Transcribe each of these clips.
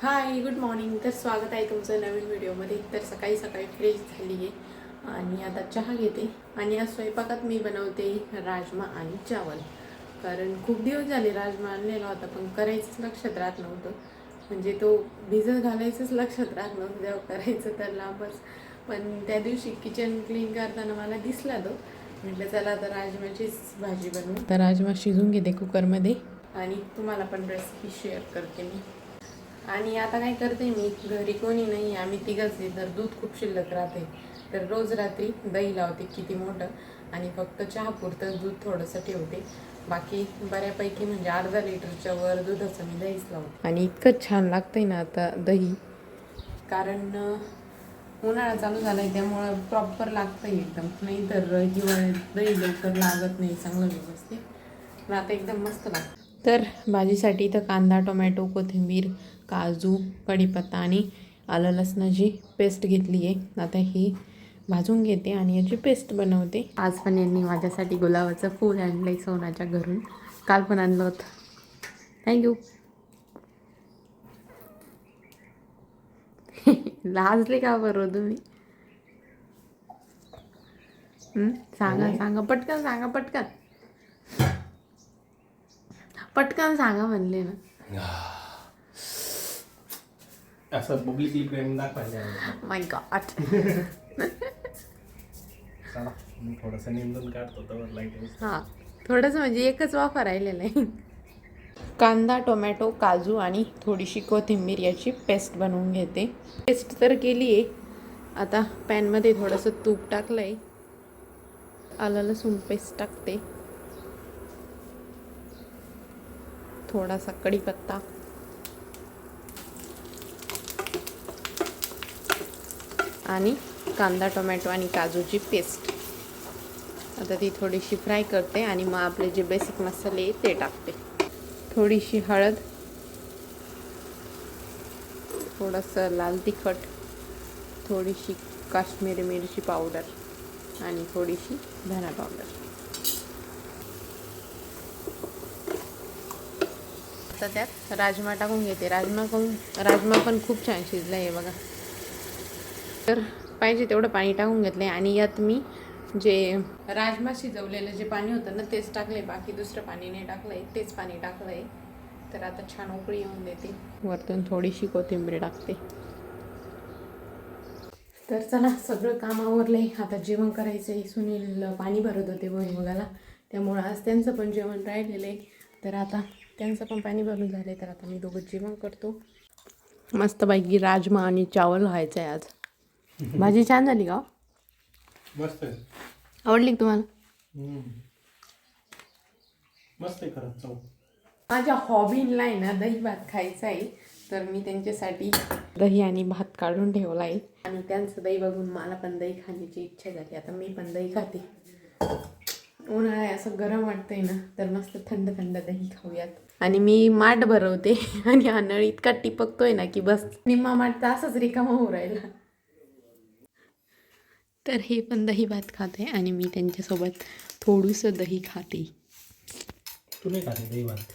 Hi good morning. तर स्वागत आहे तुमचं नवीन व्हिडिओमध्ये. तर सकाळी सकाळी फ्रेश झाली आहे आणि आता चहा घेते. आणि आज स्वयंपाकात मी बनवते राजमा आणि चावल. कारण खूप दिवस झाले राजमा आणलेला होता पण करायचंच लक्षात राहत नव्हतं. म्हणजे तो भिजत घालायचंच लक्षात राहत नव्हतं तेव्हा करायचं तर लांबच. पण त्या दिवशी किचन क्लीन करताना मला दिसला तो. म्हटलं चला आता राजमाचीच भाजी बनवू. तर राजमा शिजून घेते कुकरमध्ये आणि तुम्हाला पण रेसिपी शेअर करते मी. आणि आता काय करते मी, घरी कोणी नाही, आम्ही तिघंच आहे. तर दूध खूप शिल्लक राहते तर रोज रात्री दही लावते किती मोठं, आणि फक्त चहापुरतं दूध थोडंसं ठेवते. बाकी बऱ्यापैकी म्हणजे अर्धा लिटरच्या वर दुधाचं मी दहीच लावते. आणि इतकं छान लागतंय ना आता दही, कारण उन्हाळा चालू झाला आहे त्यामुळं प्रॉपर लागतं एकदम. नाही तर हिवाळ्यात दही लवकर लागत नाही चांगलं व्यवस्थित. पण आता एकदम मस्त लागतं. तर भाजीसाठी इथं कांदा, टोमॅटो, कोथिंबीर, काजू, कढीपत्ता आणि आलं लसणाची पेस्ट घेतली आहे. आता ही भाजून घेते आणि याची पेस्ट बनवते. आज पण यांनी माझ्यासाठी गुलाबाचं फूल आणलं आहे सोनाच्या घरून. काल पण आणलं होतं. थँक्यू. लाजले का बरं तुम्ही? सांगा सांगा पटकन सांगा, पटकन पटकन सांगा म्हणले ना. असं पब्लिकली प्रेम दाखवायचं. माय गॉड. चला मी थोडंसं निंदून काढतो तर लाईट. हां, थोडंसं म्हणजे एकच वाफा राहिलेला आहे. कांदा, टोमॅटो, काजू आणि थोडीशी कोथिंबीर याची पेस्ट बनवून घेते. पेस्ट तर केली आहे. आता पॅनमध्ये थोडंसं तूप टाकलं आहे. आलं लसूण पेस्ट टाकते. थोडासा कढीपत्ता, आणि कांदा, टोमॅटो आणि काजूची पेस्ट. आता ती थोडीशी फ्राय करते आणि मग आपले जे बेसिक मसाले आहेत ते टाकते. थोडीशी हळद, थोडंसं लाल तिखट, थोडीशी काश्मीरी मिरची पावडर आणि थोडीशी धना पावडर. आता त्यात राजमा टाकून घेते. राजमा पण खूप छान शिजला आहे बघा. तर पाहिजे तेवढं पाणी टाकून घेतलं आहे आणि यात मी जे राजमा शिजवलेलं जे पाणी होतं ना तेच टाकलं. बाकी दुसरं पाणी नाही टाकलं आहे, तेच पाणी टाकलं आहे. तर आता छान उकळी येऊन देते. वरतून थोडीशी कोथिंबीर टाकते. तर चला सगळं काम आवरलं आहे. आता जेवण करायचं आहे. सुनील पाणी भरत होते भुईमुगाला, त्यामुळं आज त्यांचं पण जेवण राहिलेलं आहे. तर आता त्यांचं पण पाणी भरून झालं आहे. तर आता मी दोघं जेवण करतो. मस्तपैकी राजमा आणि चावल व्हायचं आहे आज. भाजी छान झाली का? मस्त आहे. आवडली का तुम्हाला? मस्त आहे खरंच चव. माझ्या हॉबीला आहे ना दही भात खायचा आहे. तर मी त्यांच्यासाठी दही आणि भात काढून ठेवला आहे. आणि त्यांचं दही बघून मला पण दही खाण्याची इच्छा झाली. आता मी पण दही खाते. उन्हाळा असं गरम वाटतंय ना, तर मस्त थंड थंड दही खाऊयात. आणि मी माठ भरवते आणि हा नळ इतका टिपकतोय ना की बस निम्मा माठ तर असंच रिकामा होऊ राहिला. तर हे पण दही भात खाते आणि मी त्यांच्यासोबत थोडंसं दही खाते. तू नाही खाते दही भात?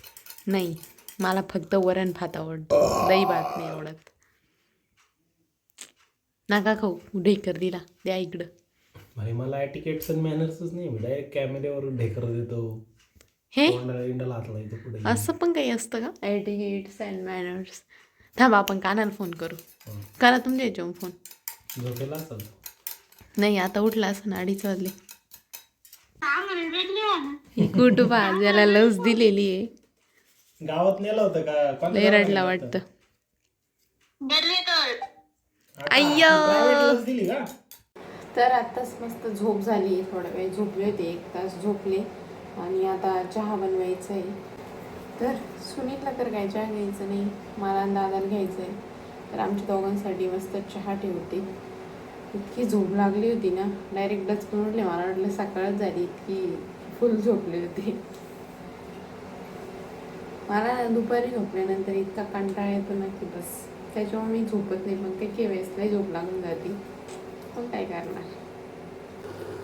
नाही, मला फक्त वरण भात आवडतं, दही भात नाही आवडत. नका खाऊ, ढेकर दिला द्या इकडं. अरे मला ॲटिकेट्स आणि मॅनर्सच नाही. मी डायरेक्ट कॅमेऱ्यावर ढेकर देतो. हे इंडाला हातला येतो पुढे. असं पण काही असतं का? Etiquettes and manners. थांबा आपण कानाला फोन करू. करा तुमच्या याच्यावर फोन. झोपेला असेल. नाही आता उठला असं 2:30 वाजले. कुठं ज्याला लस दिलेली आहे. गावात नेलं होतं का? लय रडला वाटतं. अय्यो. लस दिली का? तर आत्ताच मस्त झोप झाली. थोडा वेळ झोपले होते, 1 तास झोपले. आणि आता चहा बनवायचा आहे. तर सुनीलला तर काय चहा घ्यायचं नाही, मला आणि दादाला घ्यायचं आहे. तर आमच्या दोघांसाठी मस्त चहा ठेवते. इतकी झोप लागली होती ना, डायरेक्ट डचकून उठले. मला वाटलं सकाळच झाली, इतकी फुल झोपले होते. मला दुपारी झोपल्यानंतर इतका कंटाळा येतो ना की बस, त्याच्यामुळे मी झोपत नाही. पण काही वेळेसलाही झोप लागून जाते, पण काय करणार.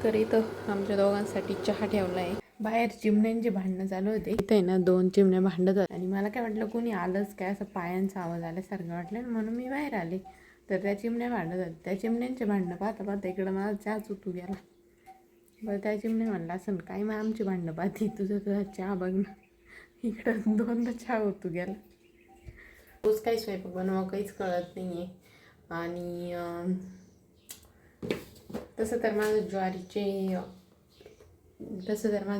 तर इथं आमच्या दोघांसाठी चहा ठेवला आहे. बाहेर चिमण्यांची भांडणं चालू होते. इथे ना 2 चिमण्या भांडत होत्या आणि मला काय वाटलं कोणी आलंच काय, असं पायांचा आवाज आल्यासारखं वाटलं म्हणून मी बाहेर आले. तर त्या चिमण्या भांडत होत्या. त्या चिमण्यांचे भांडणं पाहता पाहता इकडं मला चहाच उतू गेला. बरं त्या चिमण्या म्हणला असं काय मग आमची भांडणं पाहती, तुझा चहा बघ ना. इकडं 2दा चहा उतू गेला. रोज काही स्वयंपाक बनवा काहीच कळत नाही आहे. आणि तसं तर माझं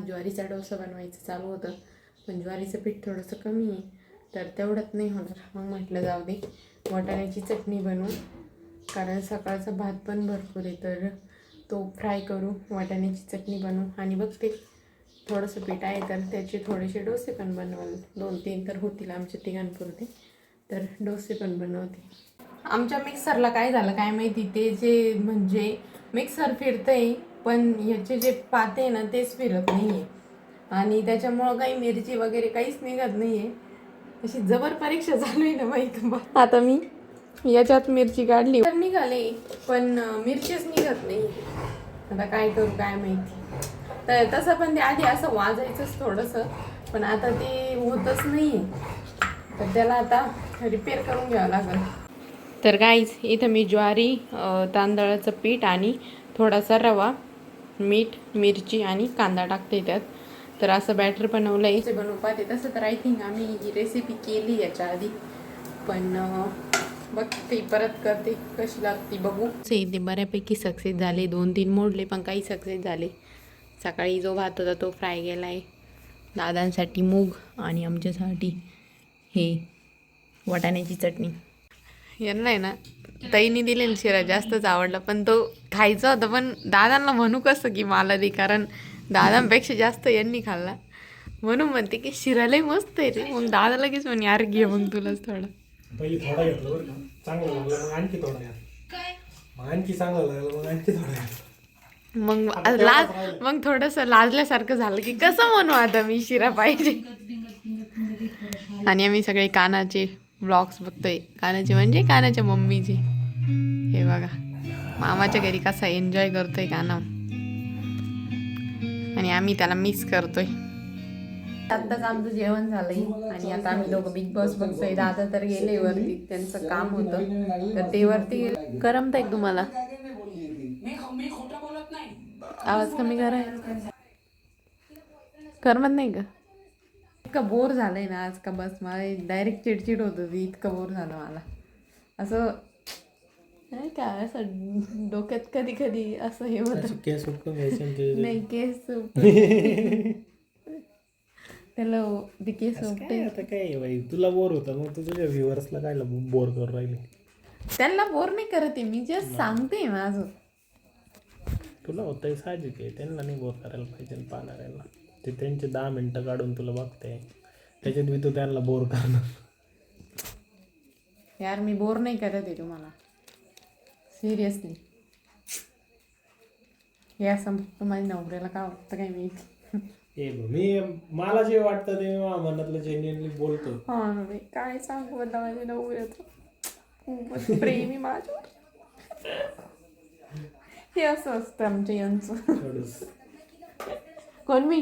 ज्वारीचा डोसा बनवायचं चालू होतं, पण ज्वारीचं पीठ थोडंसं कमी आहे तर तेवढंच नाही होणार. मग म्हटलं जाऊ दे वाटाण्याची चटणी बनवू, कारण सकाळचा भात पण भरपूर आहे तर तो फ्राय करू, वाटाण्याची चटणी बनवू. आणि बघते थोडंसं पीठ आहे तर त्याचे थोडेसे डोसे पण बनवाल, 2-3 तर होतील आमच्या तिघांपुरते, तर डोसे पण बनवते. आमच्या मिक्सरला काय झालं काय माहिती, ते जे म्हणजे मिक्सर फिरतंय पण ह्याचे जे पाते ना तेच फिरत नाही आहे आणि त्याच्यामुळं काही मिरची वगैरे काहीच निघत नाही आहे. अशी जबर परीक्षा चालू आहे ना माहीत. आता मी याच्यात मिरची काढली तर निघाले पण मिरचीच निघत नाही. आता काय करू काय माहिती. तर तसं पण ते आधी असं वाजायचंच थोडंसं, पण आता ते होतच नाही आहे, तर त्याला आता रिपेअर करून घ्यावं लागेल. तर गाईज इथं मी ज्वारी, तांदळाचं पीठ आणि थोडासा रवा, मीठ, मिरची आणि कांदा टाकते त्यात. तर असं बॅटर बनवलं आहे. ते बनवू पाहते. तसं तर आय थिंक आम्ही ही रेसिपी केली याच्या आधी, पण बघते परत करते कशी लागते बघू. ते बऱ्यापैकी सक्सेस झाले, 2-3 मोडले पण काही सक्सेस झाले. सकाळी जो भात होता तो फ्राय केला आहे, दादांसाठी मूग आणि आमच्यासाठी हे वाटाण्याची चटणी. यांना आहे ना ताईने दिलेला शिरा जास्तच आवडला, पण तो खायचा होता पण दादांना म्हणू कसं की मला दे, कारण दादांपेक्षा जास्त यांनी खाल्ला. म्हणून म्हणते की शिरा लय मस्त आहे रे. मग दादा लगेच म्हणे यार घे मग तुलाच थोडा. पहिले थोडा घेतला बरं का, चांगलं लागलं मग आणखी थोडा घ्या, मग आणखी चांगलं लागलं मग आणखी थोडा घ्या. मग थोडंसं लाजल्यासारखं झालं की कसं म्हणू आता मी शिरा पाहिजे. आणि आम्ही सगळे कानाचे ब्लॉग्स बघतोय. कानाचे म्हणजे कानाच्या मम्मीचे. हे बघा मामाच्या घरी कसा एन्जॉय करतोय काना, आणि आम्ही त्याला मिस करतोय. आत्ताच आमचं जेवण झालंय आणि आता आम्ही दोघं बिग बॉस बघतोय. दादा तर गेले वरती, त्यांचं काम होतं तर ते वरती गेले. करमतंय का तुम्हाला? आवाज कमी करा. करमत नाही का? इतकं बोर झालंय ना आज का बस, मला डायरेक्ट चिडचिड होत होती. इतकं बोर झालं मला, असं नाही का, असं डोक्यात कधी कधी असं हे होतं. केस उपटून घ्यायचे नाही केस त्याला ते केस उपटे. आता काय बाई, तुला बोर होतं मग तू तुझ्या व्ह्युअर्सला काय बोर करून राहिले. त्यांना बोर नाही करत आहे मी, जस्ट सांगते माझं. तुला होतंय साहजिक आहे, त्यांना नाही बोर करायला पाहिजे पाहणाऱ्यांना. ते त्यांचे 10 मिनटं काढून तुला बघते, त्याच्यात मी तू त्यांना बोर करणार. यार मी बोर नाही करत आहे तुम्हाला, सिरियसली. हे असं फक्त माझ्या नवऱ्याला काय वाटतं काय मी मला जे वाटतं ते मी मनातलं जेन्युइनली बोलतो. हा मी काय सांगू आता माझ्या नवऱ्याचं खूपच प्रेमी माझ्यावर. हे असं असतं आमच्या यांचं. कोण मी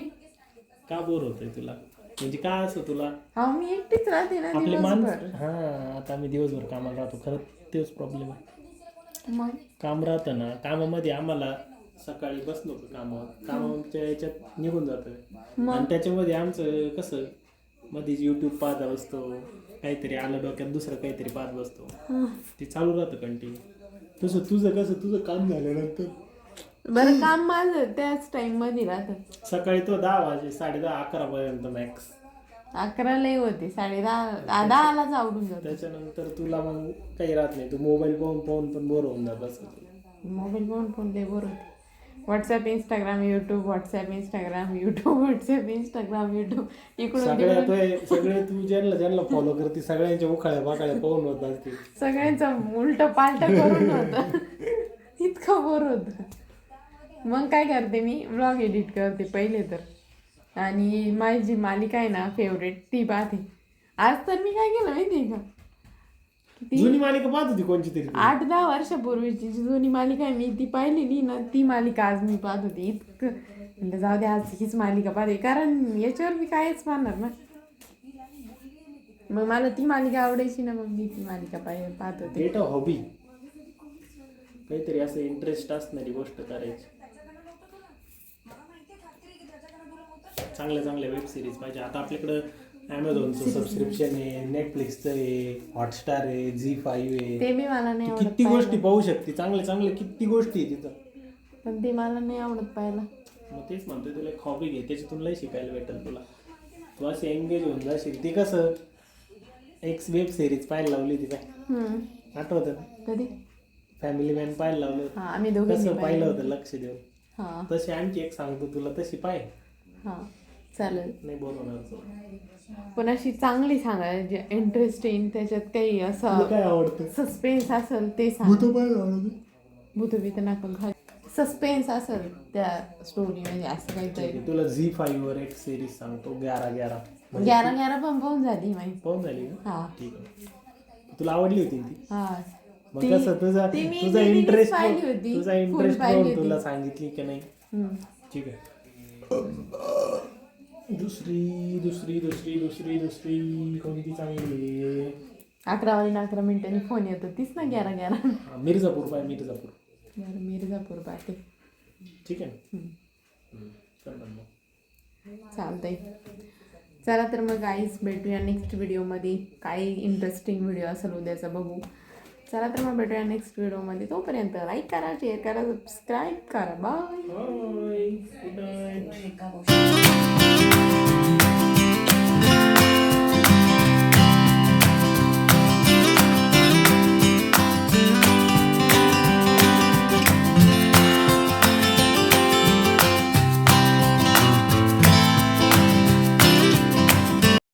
का बोर होतंय तुला, म्हणजे काय असं तुला? हा मी एकटीच राहते ना आपले दिवसभर. हा आता आम्ही दिवसभर कामाला राहतो, खरंच तेच प्रॉब्लेम आहे. मग काम राहतं ना, कामामध्ये आम्हाला सकाळी बसलो कामाच्या याच्यात निघून जातं, आणि त्याच्यामध्ये आमचं कसं मध्येच यूट्यूब पाहत बसतो, काहीतरी आलं डोक्यात दुसरं काहीतरी पाहत बसतो, ते चालू राहतं कंटिन्यू. तसं तुझं कसं, तुझं काम झाल्यानंतर बरं काम माझं त्याच टाइम मध्ये राहतं. सकाळी तो 10 वाजे 10:30 11 पर्यंत मॅक्स. 11ला होते, 10:30 आवडून जातं. त्याच्यानंतर तुला मग काही राहत नाही, तू मोबाईल पाहून पण बोर होऊन जात असं. मोबाईल पाहून ते बोर होते. WhatsApp Instagram YouTube, WhatsApp Instagram YouTube, WhatsApp Instagram YouTube, इकडून सगळे तू ज्यांना फॉलो करते सगळ्यांच्या उखाळ्या पाकाळ्या पाहून होत असते. सगळ्यांचं उलट पालट करून होतं. इतकं बोर होतं. मग काय करते मी, ब्लॉग एडिट करते पहिले तर, आणि माझी मालिका आहे ना फेवरेट ती पाहते. आज तर मी काय केलं माहिती आहे का, जुनी मालिका पाहत होती कोणची तरी 8-10 वर्षापूर्वीची जुनी मालिका आहे, मी ती पाहिलेली ना, ती मालिका आज मी पाहत होती. म्हणलं जाऊ दे आज हीच मालिका पाहते, कारण याच्यावर मी कायच पाहणार ना. मग मला ती मालिका आवडायची ना, मग मी ती मालिका पाहत होते. एक हॉबी, काहीतरी असं इंटरेस्ट असणारी गोष्ट करायची. चांगल्या चांगल्या वेब सिरीज पाहिजे. आता आपल्याकडं ॲमेझॉनचं सबस्क्रिप्शन आहे, नेटफ्लिक्सचं आहे, हॉटस्टार आहे, झी5 आहे. ते बी मला नाही आवडत किती गोष्टी पाहू शकते, चांगल्या चांगल्या किती गोष्टी आहे तिथं. पण ते मला नाही आवडत पाहायला. मग तेच म्हणतोय, तुला एक हॉबी घे, त्याच्यातून लय शिकायला भेटेल तुला. तू अशी एंगेज होऊन जाशील. ती कसं एक वेब सिरीज पाहायला लावली होती काय, आठवतं ना? कधी? फॅमिली मॅन पाहायला लावलं होतं. हा, आम्ही दोघे कसं पाहिलं होतं लक्ष देऊन. हा तशी आणखी एक सांगतो तुला, तशी पाय. हा चालेल. नाही बोलवणार. पण अशी चांगली सांगा जे इंटरेस्टिंग, त्याच्यात काही असं काय आवडतं? सस्पेन्स असेल ते सांग. आवडतं. भूतभीत नका घाल. सस्पेन्स असेल त्या स्टोरी म्हणजे असं काहीतरी. तुला झी5 वर एक सिरीज सांगतो, 11-11. 11-11 पण पाहून झाली माहिती. पाहून झाली का? हा ठीक आहे. तुला आवडली होती ती? हा. मग कसं तुझा इंटरेस्ट होती. तुझा इंटरेस्ट पाहून तुला सांगितली की नाही? ठीक आहे. दुसरी दुसरी दुसरी दुसरी दुसरी कोणती चांगली आहे? 11 फोन येतो तीच ना 11-11. मिर्झापूर पाय, मिर्झापूर. मिर्झापूर पाहते. ठीक आहे. चालतंय. चला तर मग गाईज भेटूया नेक्स्ट व्हिडिओमध्ये. काही इंटरेस्टिंग व्हिडिओ असेल उद्याचा बघू. चला तर मग भेटूया नेक्स्ट व्हिडिओमध्ये. तोपर्यंत लाईक करा, शेअर करा, सबस्क्राईब करा. बाय. Good night.